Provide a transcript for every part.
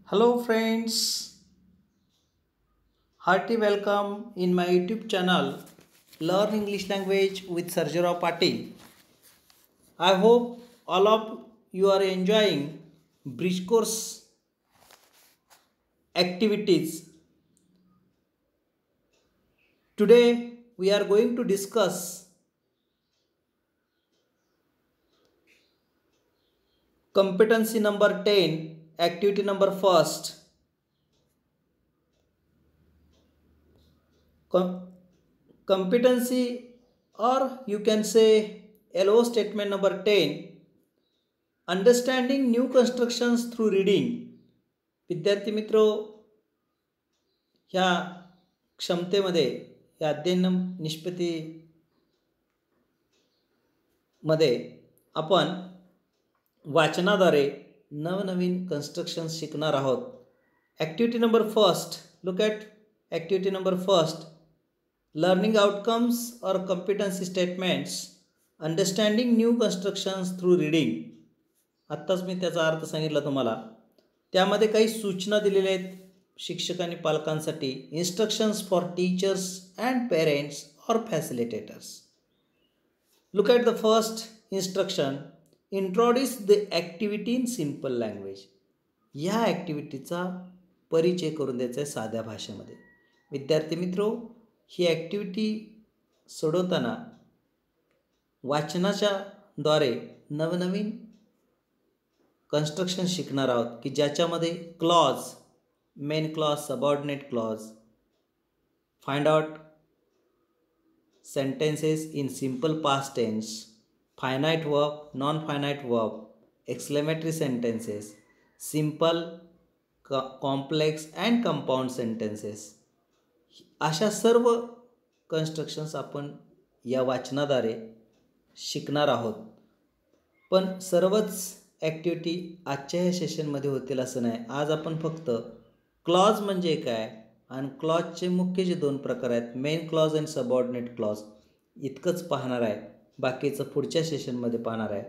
Hello friends, hearty welcome in my YouTube channel Learn English Language with Sarjarao Patil. I hope all of you are enjoying bridge course activities. Today we are going to discuss competency number 10, activity number first. Competency, or you can say LO statement number 10, understanding new constructions through reading. विद्यार्थी मित्रो, ह्या क्षमतेमध्ये या अध्ययन निष्पत्तीमध्ये आपण वाचनाद्वारे नवनवीन constructions शिकणार आहोत. Activity number first, look at activity number first, learning outcomes और competency statements, understanding new constructions through reading. आत्ताच मी त्याचा अर्थ सांगितला तुम्हाला. त्यामध्ये काही सूचना दिलेल्या आहेत शिक्षक आणि पालकांसाठी. Instructions for teachers and parents और facilitators. Look at the first instruction, introduce the activity in simple language. ह्या ॲक्टिव्हिटीचा परिचय करून द्यायचा आहे साध्या भाषेमध्ये. विद्यार्थी मित्रो, ही ॲक्टिव्हिटी सोडवताना वाचनाच्या द्वारे नवनवीन कन्स्ट्रक्शन शिकणार आहोत की ज्याच्यामध्ये clause, main clause, subordinate clause, find out sentences in simple past tense, finite verb, non finite verb, exclamatory sentences, simple, complex and compound sentences. अशा सर्व कन्स्ट्रक्शन्स आपण या वाचनाद्वारे शिकणार आहोत. पण सर्वच ॲक्टिव्हिटी आजच्या ह्या सेशनमध्ये होतील असं नाही. आज आपण फक्त क्लॉज म्हणजे काय आणि क्लॉजचे मुख्य जे दोन प्रकार आहेत, मेन क्लॉज आणि सबऑर्डिनेट क्लॉज, इतकंच पाहणार आहे. बाकीचं पुढच्या सेशनमध्ये पाहणार आहे.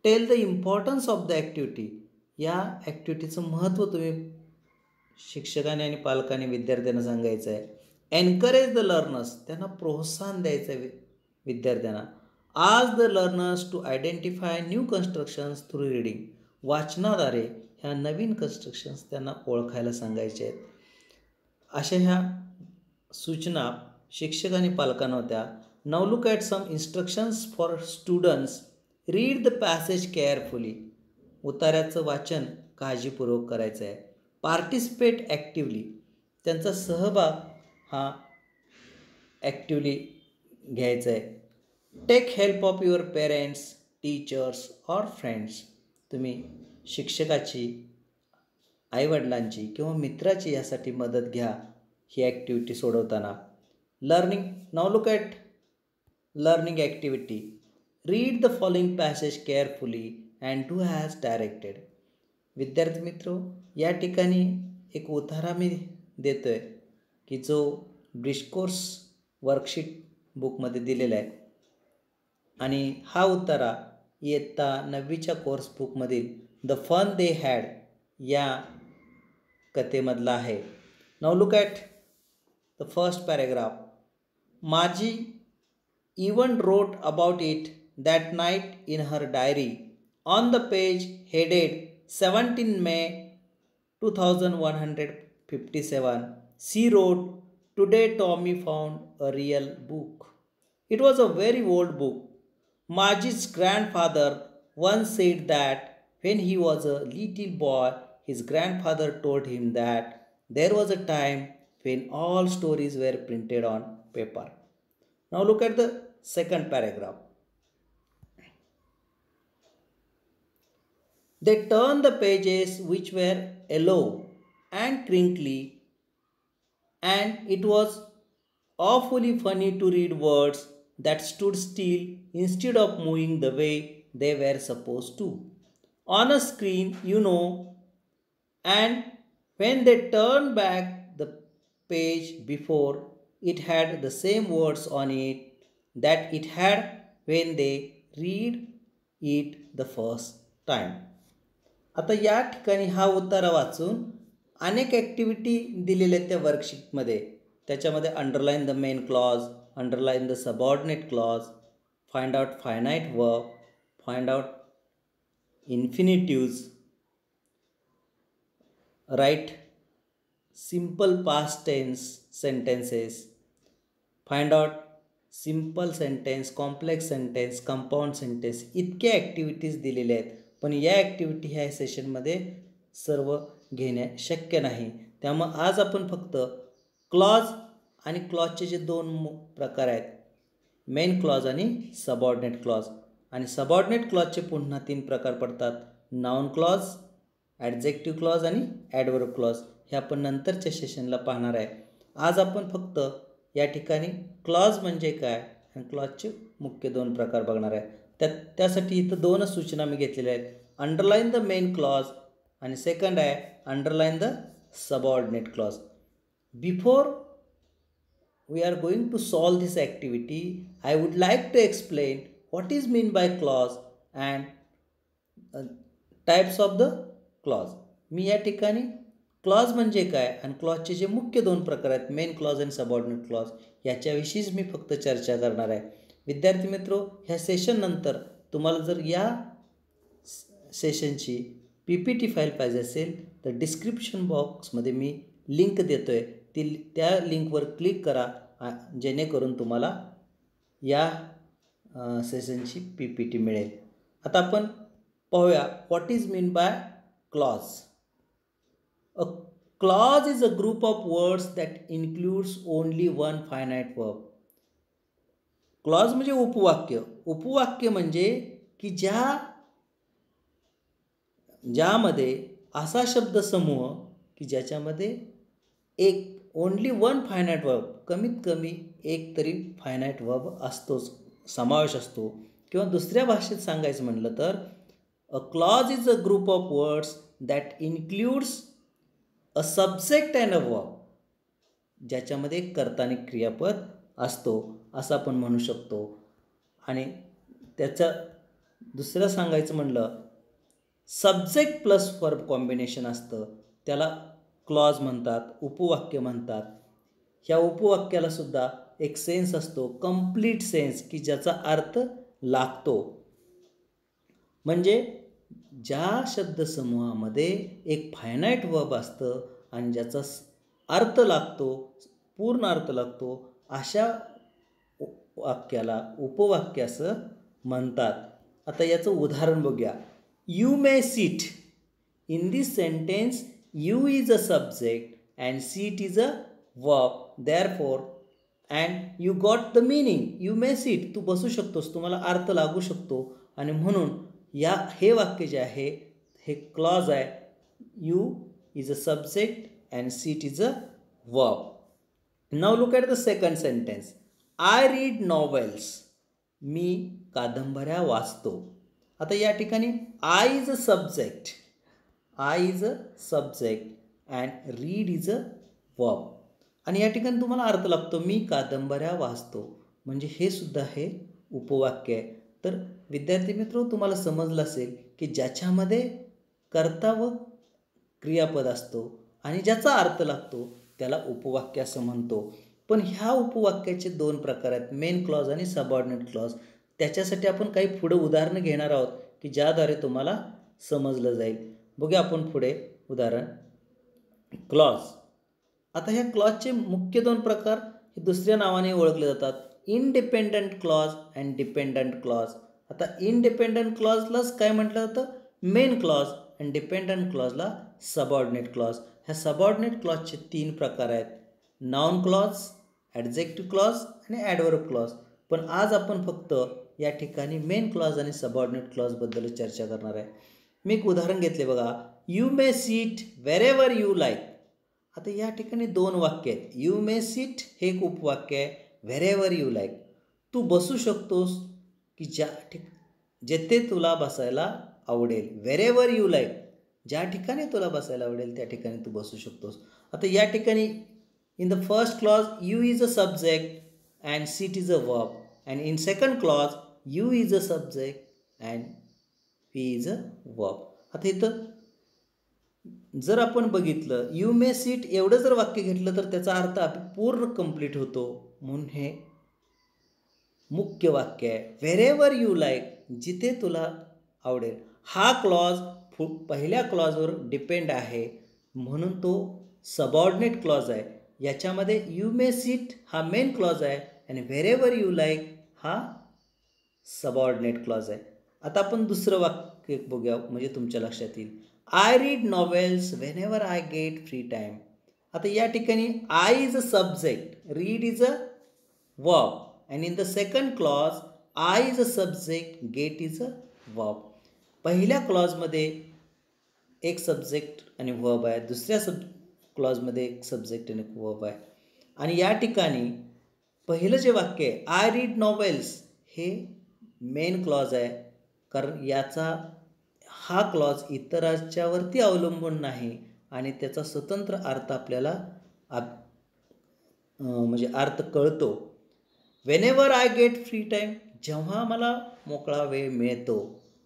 Tell the importance of the activity. या ॲक्टिव्हिटीचं महत्त्व तुम्ही शिक्षकांनी आणि पालकांनी विद्यार्थ्यांना सांगायचं आहे. एनकरेज द लर्नर्स, त्यांना प्रोत्साहन द्यायचं आहे विद्यार्थ्यांना. Ask the learners to identify new constructions through reading. वाचनाद्वारे ह्या नवीन कन्स्ट्रक्शन्स त्यांना ओळखायला सांगायचे आहेत. अशा ह्या सूचना शिक्षक आणि पालकांना होत्या. Now look at some instructions for students. Read the passage carefully. उतार्याचं वाचन काळजीपूर्वक करायचं आहे. Participate actively. त्यांचा सहभाग हा ॲक्टिव्हली घ्यायचा आहे. Take help of your parents, teachers और फ्रेंड्स. तुम्ही शिक्षकाची, आईवडिलांची किंवा मित्राची यासाठी मदत घ्या ही ॲक्टिव्हिटी सोडवताना. Learning, now look at learning activity. Read the following passage carefully and do as directed. विद्यार्थी मित्रो, या ठिकाणी एक उतारा मी देतो आहे की जो ब्रिज कोर्स वर्कशीट बुकमध्ये दिलेला आहे आणि हा उतारा इयत्ता 9वीच्या कोर्स बुकमधील द फन दे हॅड या कथेमधला आहे. Now look at the first paragraph. Margie even wrote about it that night in her diary. On the page headed 17 May 2157, she wrote, "Today Tommy found a real book. It was a very old book. Margie's grandfather once said that when he was a little boy, his grandfather told him that there was a time when all stories were printed on paper." Now look at the second paragraph. They turned the pages which were yellow and crinkly, and it was awfully funny to read words that stood still instead of moving the way they were supposed to on a screen, you know. And when they turned back the page before, it had the same words on it that it had when they read it the first time. आता या ठिकाणी हा उतारा वाचून अनेक activity दिलेल्या आहेत त्या वर्कशीटमध्ये. त्याच्यामध्ये underline the main clause, underline the subordinate clause, find out finite verb, find out infinitives, write simple past tense sentences, find out simple sentence, complex sentence, compound sentence, इतक्या ॲक्टिव्हिटीज दिलेल्या आहेत. पण या ॲक्टिव्हिटी ह्या सेशनमध्ये सर्व घेणे शक्य नाही. त्यामुळे आज आपण फक्त क्लॉज आणि क्लॉजचे जे दोन प्रकार आहेत, मेन क्लॉज आणि सबऑर्डिनेट क्लॉज, आणि सबऑर्डिनेट क्लॉजचे पुन्हा 3 प्रकार पडतात, नाउन क्लॉज, ॲडजेक्टिव्ह क्लॉज आणि ॲडवर्ब क्लॉज. हे आपण नंतरच्या सेशनला पाहणार आहे. आज आपण फक्त या ठिकाणी क्लॉज म्हणजे काय आणि क्लॉजचे मुख्य 2 प्रकार बघणार आहे. त्यासाठी इथं 2च सूचना मी घेतलेल्या आहेत, अंडरलाईन द मेन क्लॉज आणि सेकंड आहे underline the subordinate clause. Before we are going to solve this activity, I would like to explain what is mean by clause and types of the clause. मी या ठिकाणी clause म्हणजे काय आणि क्लॉजचे जे मुख्य 2 प्रकार आहेत, मेन क्लॉज आणि सबऑर्डिनेट क्लॉज, याच्याविषयीच मी फक्त चर्चा करणार आहे. विद्यार्थी मित्रो, ह्या सेशननंतर तुम्हाला जर या सेशनची PPT फाईल पाहिजे असेल तर डिस्क्रिप्शन बॉक्समध्ये मी लिंक देतो आहे, त्या लिंकवर क्लिक करा, जेणेकरून तुम्हाला या सेशनची PPT मिळेल. आता आपण पाहूया what is mean by clause. A clause is a group of words that includes only one finite verb. Clause म्हणजे उपवाक्य. उपवाक्य म्हणजे की ज्यामध्ये असा शब्दसमूह की ज्याच्यामध्ये एक ओनली वन फायनाईट वर्ब, कमीत कमी एक तरी फायनाईट वर्ब असतोच, समावेश असतो. किंवा दुसऱ्या भाषेत सांगायचं म्हटलं तर a clause is a group of words that includes a subject and a verb, ज्याच्यामध्ये एक कर्ता आणि क्रियापद असतो असं आपण म्हणू शकतो. आणि त्याचं दुसरं सांगायचं म्हणलं सब्जेक्ट प्लस वर्ब कॉम्बिनेशन असतं, त्याला क्लॉज म्हणतात, उपवाक्य म्हणतात. ह्या उपवाक्याला सुद्धा एक सेन्स असतो, कंप्लीट सेन्स, की ज्याचा अर्थ लागतो. म्हणजे ज्या शब्दसमूहामध्ये एक फायनाईट वर्ब असतं आणि ज्याचा अर्थ लागतो, पूर्ण अर्थ लागतो, अशा वाक्याला उपवाक्य असं म्हणतात. आता याचं उदाहरण बघूया. You may seat. In this sentence you is a subject and seat is a verb, therefore and you got the meaning. you may sit, तू बसू शकतोस, तुम्हाला अर्थ लागू शकतो, आणि म्हणून हे वाक्य जे आहे हे क्लॉज आहे. you is a subject and seat is a verb. now look at the second sentence. I read novels. मी कादंबऱ्या वाचतो. आता या ठिकाणी I is a subject, I is a subject and read is a verb. आणि या ठिकाणी तुम्हाला अर्थ लागतो, मी कादंबऱ्या वाचतो, म्हणजे हे सुद्धा हे उपवाक्य आहे. तर विद्यार्थी मित्र, तुम्हाला समजलं असेल की ज्याच्यामध्ये कर्ता व क्रियापद असतो आणि ज्याचा अर्थ लागतो त्याला उपवाक्य असं म्हणतो. पण ह्या उपवाक्याचे 2 प्रकार आहेत, मेन क्लॉज आणि सबऑर्डिनेट क्लॉज. त्याच्यासाठी आपण काही पुढे उदाहरणं घेणार आहोत की ज्याद्वारे तुम्हाला समजलं जाईल. बघूया आपण पुढे उदाहरण. क्लॉज. आता ह्या क्लॉजचे मुख्य 2 प्रकार हे दुसऱ्या नावाने ओळखले जातात, independent clause and dependent clause. आता इंडिपेंडंट क्लॉजलाच काय म्हटलं जातं, मेन क्लॉज, आणि डिपेंडंट क्लॉजला सबऑर्डिनेट क्लॉज. ह्या सबऑर्डिनेट क्लॉजचे 3 प्रकार आहेत, नाउन क्लॉज, ॲडजेक्टिव्ह क्लॉज आणि ॲडवर्ब क्लॉज. पण आज आपण फक्त या ठिकाणी मेन क्लॉज आणि सबऑर्डिनेट क्लॉजबद्दल चर्चा करणार आहे. मी एक उदाहरण घेतले बघा. You may seat wherever you like. आता या ठिकाणी 2 वाक्य आहेत. यू मे सीट हे एक उपवाक्य आहे, व्हेरेवर यू लाईक, तू बसू शकतोस की जेथे तुला बसायला आवडेल. व्हेरेवर यू लाईक, ज्या ठिकाणी तुला बसायला आवडेल त्या ठिकाणी तू बसू शकतोस. आता या ठिकाणी in the first clause you is a subject and seat is a verb, and in second clause you is a subject and we is a verb. आता इथं जर आपण बघितलं यू मे सीट एवढं जर वाक्य घेतलं तर त्याचा अर्थ पूर्ण कंप्लीट होतो, म्हणून हे मुख्य वाक्य आहे. व्हेरेवर यू लाईक, जिथे तुला आवडेल. हा क्लॉज पहिल्या क्लॉजवर डिपेंड आहे, म्हणून तो सबऑर्डिनेट क्लॉज आहे. याच्यामध्ये यू मे सीट हा मेन क्लॉज आहे आणि व्हेरेवर यू लाईक हा सबऑर्डिनेट क्लॉज आहे. आता आपण दुसरं वाक्य बघूया, म्हणजे तुमच्या लक्षात येईल. I read novels whenever I get free time. आता या ठिकाणी I is a subject, read is a verb, and in the second clause I is a subject, get is a verb. पहिल्या क्लॉजमध्ये एक सब्जेक्ट आणि वर्ब आहे, दुसऱ्या क्लॉजमध्ये एक subject आणि एक वर्ब आहे. आणि या ठिकाणी पहिलं जे वाक्य आहे आय रीड नॉवेल्स हे मेन क्लॉज आहे, कारण याचा हा क्लॉज इतराच्यावरती अवलंबून नाही आणि त्याचा स्वतंत्र अर्थ आपल्याला म्हणजे अर्थ कळतो. Whenever I get free time, जेव्हा मला मोकळा वेळ मिळतो.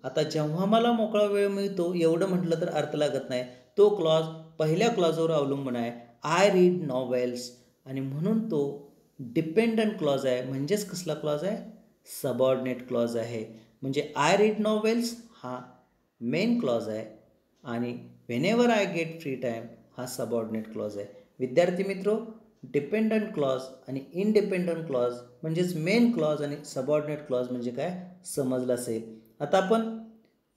आता जेव्हा मला मोकळा वेळ मिळतो एवढं म्हटलं तर अर्थ लागत नाही. तो क्लॉज पहिल्या क्लॉजवर अवलंबून आहे, आय रीड नॉवेल्स, आणि म्हणून तो डिपेंडंट क्लॉज आहे. म्हणजेच कसला क्लॉज आहे? सबऑर्डिनेट क्लॉज आहे. म्हणजे आय रीड नॉवेल्स हा मेन क्लॉज आहे आणि whenever I get free time हा सबऑर्डिनेट क्लॉज आहे. विद्यार्थी मित्रो, डिपेंडंट क्लॉज आणि इनडिपेंडंट क्लॉज म्हणजेच मेन क्लॉज आणि सबऑर्डिनेट क्लॉज म्हणजे काय समजलं असेल. आता आपण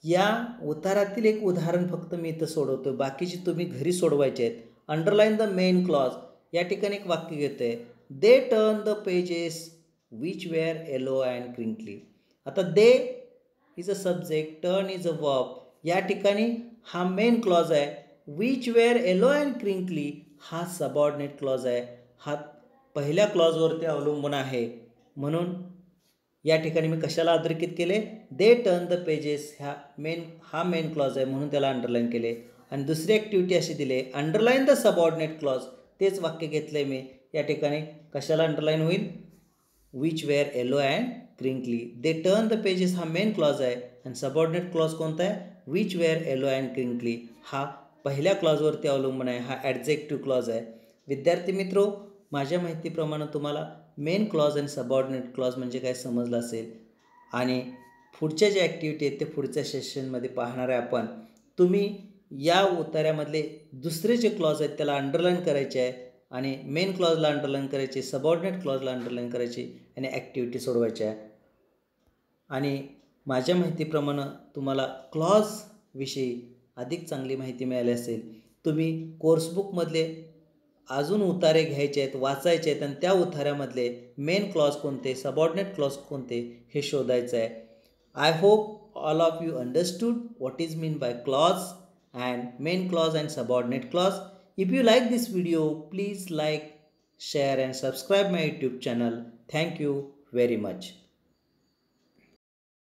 या उतारातील एक उदाहरण फक्त मी इथं सोडवतो, बाकीची तुम्ही घरी सोडवायचे आहेत. Underline the main clause. या ठिकाणी एक वाक्य घेतो आहे, they turn the pages which were yellow and crinkly. आता they is a subject, turn is a verb. या ठिकाणी हा मेन क्लॉज आहे. Which were yellow and crinkly हा सबऑर्डिनेट क्लॉज आहे. हा पहिल्या क्लॉजवरती अवलंबून आहे, म्हणून या ठिकाणी मी कशाला अधोरेखित केले? दे टर्न द पेजेस हा मेन क्लॉज आहे म्हणून त्याला अंडरलाईन केले. आणि दुसरी ॲक्टिव्हिटी अशी दिली, अंडरलाईन द सबऑर्डिनेट क्लॉज. तेच वाक्य घेतलं आहे मी. या ठिकाणी कशाला अंडरलाईन होईल? Which were yellow and crinkly. They turn the pages हा मेन क्लॉज आहे आणि सबऑर्डिनेट क्लॉज कोणता आहे? Which were yellow and crinkly हा पहिल्या क्लॉजवरती अवलंबून आहे, हा ॲडजेक्टिव्ह क्लॉज आहे. विद्यार्थी मित्रो, माझ्या माहितीप्रमाणे तुम्हाला मेन क्लॉज आणि सबऑर्डिनेट क्लॉज म्हणजे काय समजलं असेल. आणि पुढच्या ज्या ॲक्टिव्हिटी आहेत ते पुढच्या सेशनमध्ये पाहणार आहे आपण. तुम्ही या उतार्यामधले दुसरे जे क्लॉज आहेत त्याला अंडरलाईन करायचे आहे आणि मेन क्लॉजला अंडरलाईन करायचे, सबऑर्डिनेट क्लॉजला अंडरलाईन करायची आणि ॲक्टिव्हिटी सोडवायची आहे. आणि माझ्या माहितीप्रमाणे तुम्हाला क्लॉजविषयी अधिक चांगली माहिती मिळाली असेल. तुम्ही कोर्सबुकमधले अजून उतारे घ्यायचे आहेत, वाचायचे आहेत आणि त्या उतार्यामधले मेन क्लॉज कोणते, सबऑर्डिनेट क्लॉज कोणते हे शोधायचं आहे. I hope all of you understood what is mean by clause and main clause and subordinate clause. If you like this video, please like, share and subscribe my YouTube channel. Thank you very much.